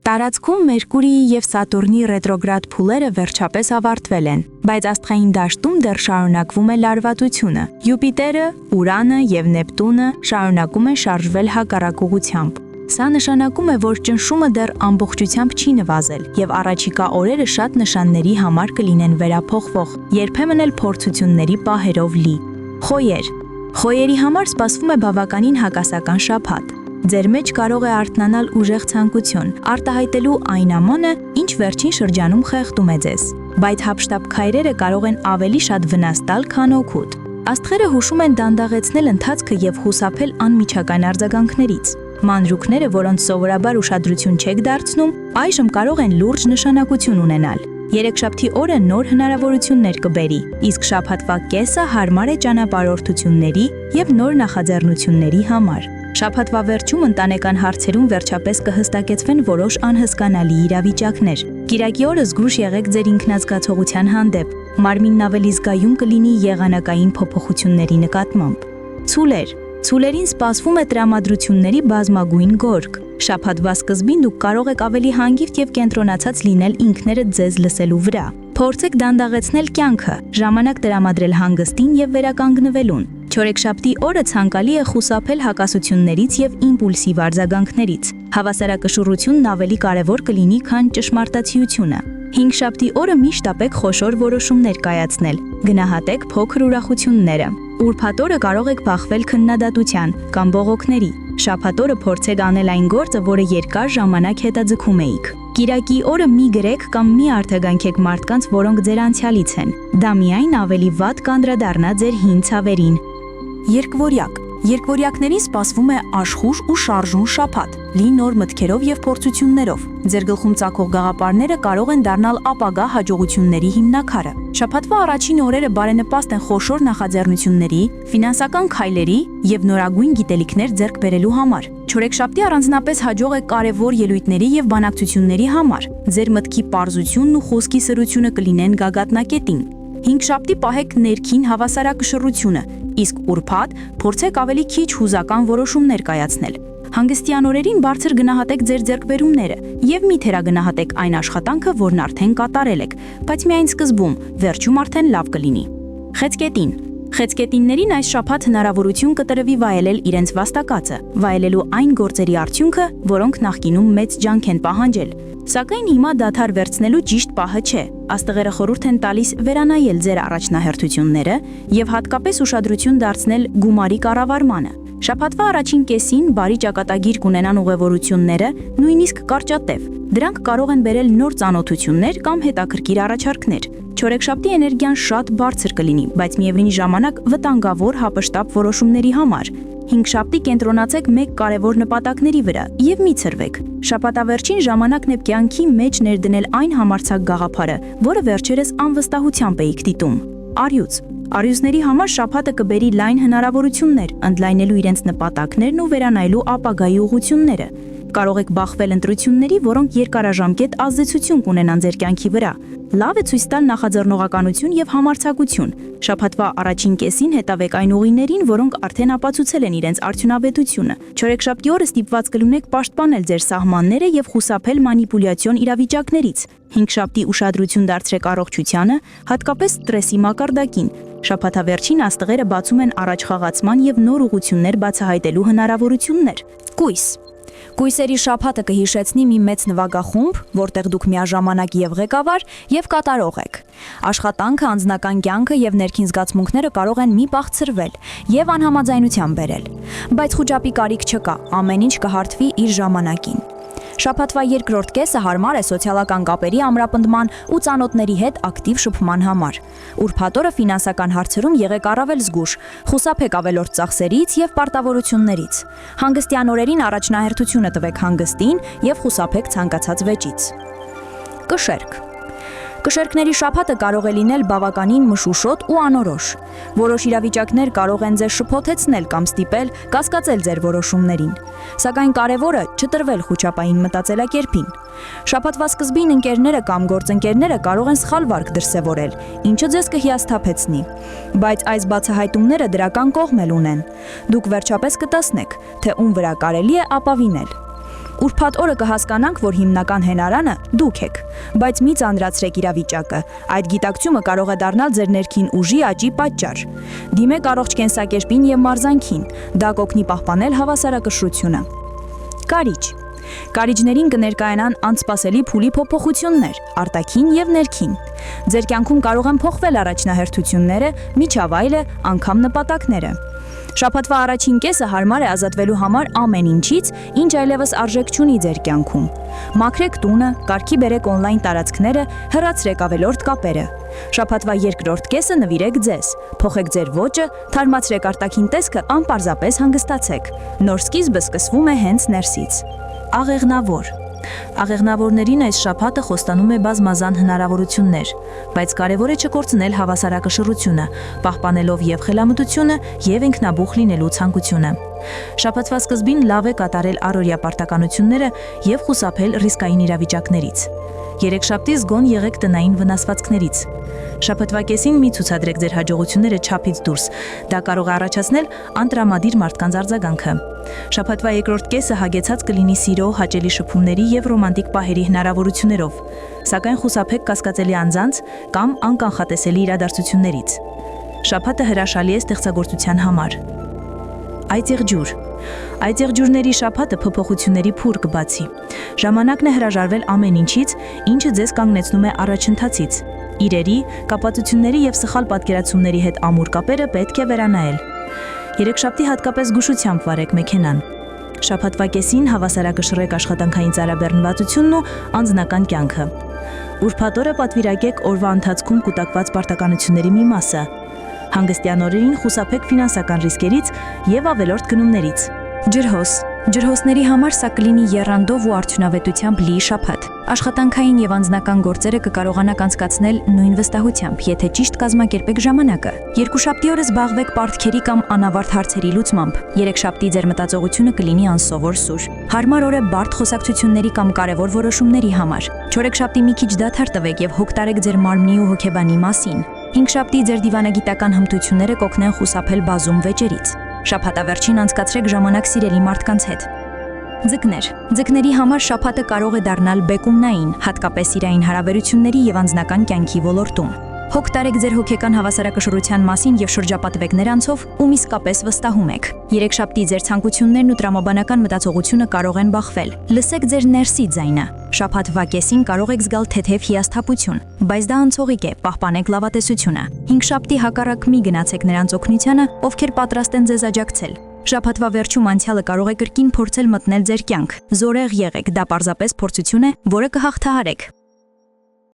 Տարածքում Մերկուրիի և Սատուրնի ռետրոգրադ փուլերը վերջապես ավարտվել են, բայց աստղային դաշտում դեռ շարունակվում է լարվածությունը։ Յուպիտերը, Ուրանը և Նեպտունը շարունակում են շարժվել հակառակ ուղղությամբ։ Սա նշանակում է, որ ճնշումը դեռ ամբողջությամբ չի նվազել, և առաջիկա օրերը շատ նշանների համար կլինեն վերափոխվող, երբեմն էլ փորձությունների պահերով լի։ Խոյեր։ Խոյերի համար սպասվում է բավականին հակասական շաբաթ։ Ձեր մեջ կարող է արթնանալ ուժեղ ցանկություն, արտահայտելու այն ամանը, ինչ վերջին շրջանում խեղդում է ձեզ, բայց հափշտապ քայլերը կարող են ավելի շատ վնաս տալ, քան օգուտ։ Աստղերը հուշում են դանդաղեցնել ընթացքը և խուսափել անմիջական արձագանքներից։ Մանրուքները, որոնց սովորաբար ուշադրություն չեք դարձնում, այժմ կարող են լուրջ նշանակություն ունենալ։ Երեքշաբթի օրը նոր հնարավորություններ կբերի, իսկ շաբաթվա կեսը հարմար է ճանապարհորդությունների և նոր նախաձեռնությունների համար։ Շաբաթվա վերջում ընտանեկան հարցերում վերջապես կհստակեցվեն որոշ անհսկանալի իրավիճակներ։ Կիրակի օրը զգույշ եղեք ձեր ինքնազգացողության հանդեպ, մարմինն ավելի զգայուն կլինի եղանակային փոփոխությունների նկատմամբ։ Ցուլեր։ Ցուլերին սպասվում է տրամադրությունների բազմագույն գորգ։ Շաբաթվա սկզբին դուք կարող եք ավելի հանգիստ և կենտրոնացած լինել ինքներդ ձեզ լսելու վրա։ Փորձեք դանդաղեցնել կյանքը, ժամանակ տրամադրել հանգստին և վերականգնվելուն։ Չորեքշաբթի օրը ցանկալի է խուսափել հակասություններից և իմպուլսիվ արձագանքներից։ Հավասարակշռությունն ավելի կարևոր կլինի, քան ճշմարտացիությունը։ Հինգշաբթի օրը միշտ ապեք խոշոր որոշումներ կայացնել, գնահատեք փոքր ուրախությունները։ Ուրբաթ օրը կարող եք բախվել քննադատության կամ բողոքների։ Շաբաթ օրը փորձեք անել այն գործը, որը երկար ժամանակ հետաձգում էիք։ Կիրակի օրը մի գրեք կամ մի արձագանքեք մարդկանց, որոնք ձեր անցյալից են։ Դա միայն ավելի վատ կանդրադառնա ձեր հին ցավերին։ Երկվորյակ։ Երկվորյակներին սպասվում է աշխուժ ու շարժուն շաբաթ, լի նոր մտքերով և փորձություններով։ Ձեր գլխում ծագող գաղափարները կարող են դառնալ ապագա հաջողությունների հիմնաքարը։ Շաբաթվա առաջին օրերը բարենպաստ են խոշոր նախաձեռնությունների, ֆինանսական քայլերի և նորագույն գիտելիքներ ձեռք բերելու համար։ Չորեքշաբթի առանձնապես հաջող է կարևոր ելույթների և բանակցությունների համար։ Ձեր մտքի պարզությունն ու խոսքի սրությունը կլինեն գագաթնակետին։ Հինգշաբթի պահեք ներքին հավասարակշռությունը, իսկ ուրբաթ փորձեք ավելի քիչ հուզական որոշումներ կայացնել։ Հանգստյան օրերին բարձր գնահատեք ձեր ձեռքբերումները և մի թերագնահատեք այն աշխատանքը, որն արդեն կատարել եք, բայց միայն սկզբում, վերջում արդեն լավ կլինի։ Խեցգետին։ Խեցգետիններին այս շաբաթ հնարավորություն կտրվի վայելել իրենց վաստակածը, վայելելու այն գործերի արդյունքը, որոնք նախկինում մեծ ջանք են պահանջել։ Սակայն հիմա դադար վերցնելու ճիշտ պահը չէ։ Աստղերը խորհուրդ են տալիս վերանայել ձեր առաջնահերթությունները և հատկապես ուշադրություն դարձնել գումարի կառավարմանը։ Շաբաթվա առաջին կեսին բարի ճակատագիր կունենան ուղևորությունները, նույնիսկ կարճատև։ Դրանք կարող են բերել նոր ծանոթություններ կամ հետաքրքիր առաջարկներ։ Չորեքշաբթի էներգիան շատ բարձր կլինի, բայց միևնույն ժամանակ վտանգավոր հապշտապ որոշումների համար։ Հինգշաբթի կենտրոնացեք մեկ կարևոր նպատակների վրա և մի ցրվեք։ Շաբաթավերջին ժամանակն է կյանքի մեջ ներդնել այն համարձակ գաղափարը, որը վերջերս անվստահությամբ էիք դիտում։ Արյուծ։ Արյուծների համար շաբաթը կբերի լայն հնարավորություններ, ընդլայնելու իրենց նպատակներն ու վերանայելու ապագայի ուղղությունները։ Կարող եք բախվել ընտրությունների, որոնք երկարաժամկետ ազդեցություն կունենան ձեր կյանքի վրա։ Լավ է ցույց տալ նախաձեռնողականություն և համարձակություն։ Շաբաթվա առաջին կեսին հետևեք այն ուղիներին, որոնք արդեն ապացուցել են իրենց արդյունավետությունը։ Չորեքշաբթի օրը ստիպված կլինեք պաշտպանել ձեր սահմանները և խուսափել մանիպուլյացիոն իրավիճակներից։ Հինգշաբթի ուշադրություն դարձրեք առողջությանը, հատկապես ստրեսի մակարդակին։ Շաբաթավերջին աստղերը բացում են առաջխաղացման և նոր ուղղություններ բացահայտելու հնարավորություններ։ Կույս։ Կույսերի շաբաթը կհիշեցնի մի մեծ նվագախումբ, որտեղ դուք միաժամանակ և ղեկավար, և կատարող եք։ Աշխատանքը, անձնական կյանքը և ներքին զգացմունքները կարող են մի պահ ցրվել և անհամաձայնության բերել։ Բայց խուճապի կարիք չկա, ամեն ինչ կհարթվի իր ժամանակին։ Շաբաթվա երկրորդ կեսը հարմար է սոցիալական կապերի ամրապնդման ու ծանոթների հետ ակտիվ շփման համար։ Ուրբաթ օրը ֆինանսական հարցերում եղեք առավել զգույշ, խուսափեք ավելորդ ծախսերից և պարտավորություններից։ Հանգստյան օրերին առաջնահերթությունը տվեք հանգստին և խուսափեք ցանկացած վեճից։ Կշերք։ Կշերքների շաբաթը կարող է լինել բավականին մշուշոտ ու անորոշ։ Որոշ իրավիճակներ կարող են ձեզ շփոթեցնել կամ ստիպել կասկածել ձեր որոշումներին։ Սակայն կարևորը չտրվել խուճապային մտածելակերպին։ Շաբաթվա սկզբին ընկերները կամ գործընկերները կարող են սխալ վարք դրսևորել, ինչը ձեզ կհիասթափեցնի։ Բայց այս բացահայտումները դրական կողմ էլ ունեն։ Դուք վերջապես կտեսնեք, թե ում վրա կարելի է ապավինել։ Ուրբաթ օրը կհասկանանք, որ հիմնական հենարանը դուք եք, բայց մի ծանրացրեք իրավիճակը։ Այդ գիտակցումը կարող է դառնալ ձեր ներքին ուժի աճի պատճառ։ Դիմեք առողջ կենսակերպին եւ մարզանքին։ Դա կօգնի պահպանել հավասարակշռությունը։ Կարիճ։ Կարիճներին կներկայանան անսպասելի փուլի փոփոխություններ, արտաքին եւ ներքին։ Ձեր կյանքում կարող են փոխվել առաջնահերթությունները, միջավայրը, անգամ նպատակները։ Շաբաթվա առաջին կեսը հարմար է ազատվելու համար ամեն ինչից, ինչ այլևս արժեք չունի ձեր կյանքում։ Մաքրեք տունը, կարգի բերեք օնլայն տարածքները, հեռացրեք ավելորդ կապերը։ Շաբաթվա երկրորդ կեսը նվիրեք ձեզ, փոխեք ձեր ոճը, թարմացրեք արտաքին տեսքը, անպարզապես հանգստացեք։ Նոր սկիզբը սկսվում է հենց ներսից։ Աղեղնավոր։ Աղեղնավորներին այս շաբաթը խոստանում է բազմազան հնարավորություններ, բայց կարևոր է չկորցնել հավասարակշռությունը, պահպանելով եւ խելամտությունը եւ ինքնաբուխ լինելու ցանկությունը։ Շաբաթվա սկզբին լավ է կատարել առօրյա պարտականությունները եւ խուսափել ռիսկային իրավիճակներից։ Երեքշաբթի զգոն եղեք տնային վնասվածքներից։ Շաբաթվա կեսին մի ցուցադրեք ձեր հաջողությունները չափից դուրս։ Դա կարող է առաջացնել անտրամադիր մարդկանց արձագանքը։ Շաբաթվա երկրորդ կեսը հագեցած կլինի սիրո, հաճելի շփումների եւ ռոմանտիկ պահերի հնարավորություններով, սակայն խուսափեք կասկածելի անձանց կամ անկանխատեսելի իրադարձություններից։ Շաբաթը հրաշալի է ստեղծագործության համար։ Այծեղջյուր։ Այծեղջյուրների շաբաթը փոփոխությունների փուր կբացի։ Ժամանակն է հրաժարվել ամեն ինչից, ինչը ձեզ կանգնեցնում է առաջընթացից։ Իրերի, կապացությունների եւ սխալ պատկերացումների հետ ամուր կապերը պետք է վերանայել։ Երեքշաբթի հատկապես զգուշությամբ վարեք մեքենան։ Շաբաթվա կեսին հավասարակշռեք աշխատանքային ծառաբեռնվածությունն ու անձնական կյանքը։ Ուրբաթ օրը պատվիրակեք օրվա ընթացքում կուտակված պարտականությունների մի մասը։ Հանգստյան օրերին խուսափեք ֆինանսական ռիսկերից եւ ավելորդ գնումներից։ Ջրհոս։ Ջրհոսների համար սա կլինի եռանդով ու արդյունավետությամբ լի շաբաթ։ Աշխատանքային եւ անձնական գործերը կկարողանաք անցկացնել նույն վստահությամբ, եթե ճիշտ կազմակերպեք ժամանակը։ Երկուշաբթի օրը զբաղվեք պարտքերի կամ անավարտ հարցերի լուծմամբ։ Երեքշաբթի ձեր մտածողությունը կլինի անսովոր սուր։ Հարմար օր է բարդ խոսակցությունների կամ կարևոր որոշումների համար։ Չորեքշաբթի մի քիչ դադար տվեք եւ հոգ տարեք ձեր մարմնի ու հոգեբանի մասին։ Հինգշաբթի ձեր դիվանագիտական հմտությունները կօգնեն խուսափել բազում վեճերից։ Շաբաթավերջին անցկացրեք ժամանակ սիրելի մարդկանց հետ։ Ձկներ։ Ձկների համար շաբաթը կարող է դառնալ բեկումնային, հատկապես իրային հարաբերությունների եւ անձնական կյանքի ոլորտում։ Հոգ տարեք ձեր հոգեկան հավասարակշռության մասին եւ շրջապատվեք նրանցով, ում իսկապես վստահում եք։ Երեքշաբթի ձեր ցանկություններն ու տրամաբանական մտածողությունը կարող են բախվել։ Լսեք ձեր ներսի ձայնը։ Շաբաթվա կեսին կարող եք զգալ թեթև հիասթափություն, բայց դա անցողիկ է, պահպանեք լավատեսությունը։ Հինգշաբթի հակառակ մի գնացեք նրանց օգնությանը, ովքեր պատրաստ են ձեզ աջակցել։ Շաբաթվա վերջում անցյալը կարող է կրկին փորձել մտնել ձեր կյանք։ Զորեղ եղեք, դա պարզապես փորձություն է, որը կհաղթահարեք։